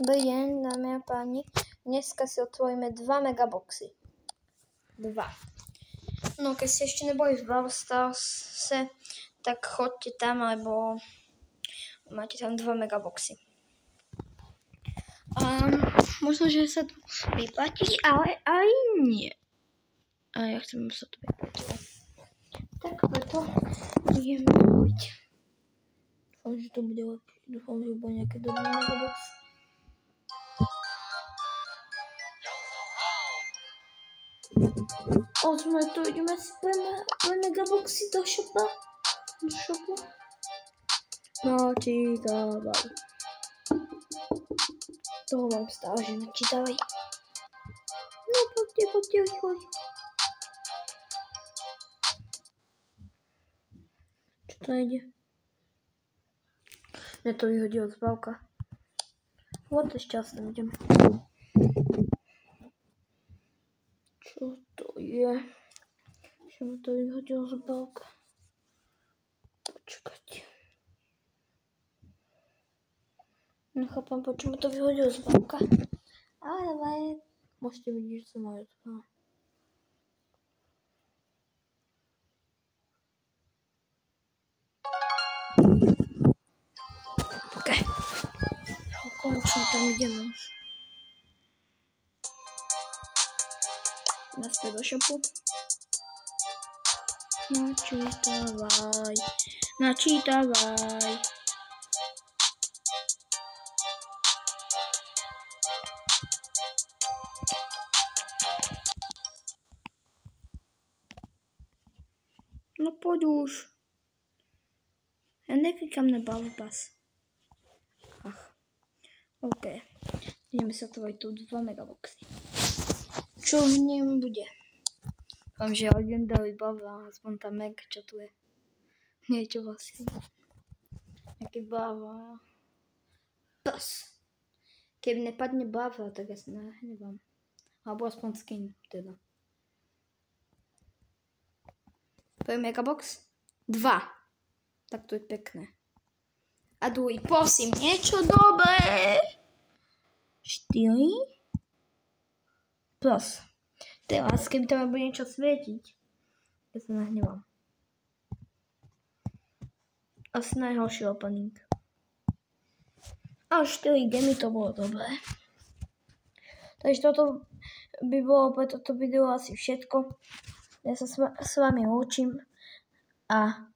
Dobrý deň, dámy a páni. Dneska si otvoríme 2 megaboxy. 2. No, keď ste ešte neboli v Brawl Starse, tak choďte tam, alebo máte tam 2 megaboxy. Možno, že sa to vyplatí, ale aj nie. A ja chcem, aby sa to vyplatilo. Tak preto budeme robiť. Dúfam, že to bude lepšie. Dúfam, že bude nejaké dobré megaboxy. Sme tu, ideme si pre megaboxy do shopu. Načítavaj. Toho vám stále, že načítavaj. No poďte, choď. Čo to ide? Mňa to vyhodilo z bavka. Vôd šťastný idem. Čo to je? Že ma to vyhodilo z bavka. Počkať. Nechápam, prečo ma to vyhodilo z bavka. Ale môžete vidieť, že som aj odpala. OK. Konečne tam idem už. Naspäť do shopu. Načítavaj. No poď už. Ja neklikám na Brawl Pass. OK. Ideme sa tvoriť tu 2 megaboxy. Čo v ním bude? Dúfam, že hodím do výbava, aspoň tá meg, čo tu je. Niečo vlastne. Nejaký Brawl Pass. Keby nepadne Brawl, tak asi nehnevám. Alebo aspoň skin, teda. Prvý megabox? 2. Tak to je pekné. A druhý, prosím, niečo dobré. 4. Plus. Teraz, keby tam bude niečo svietiť, ja sa nahnevám. Asi najhorší opening. A 4 gemy to bolo dobré. Takže toto by bolo pre toto video asi všetko. Ja sa s vami lúčim a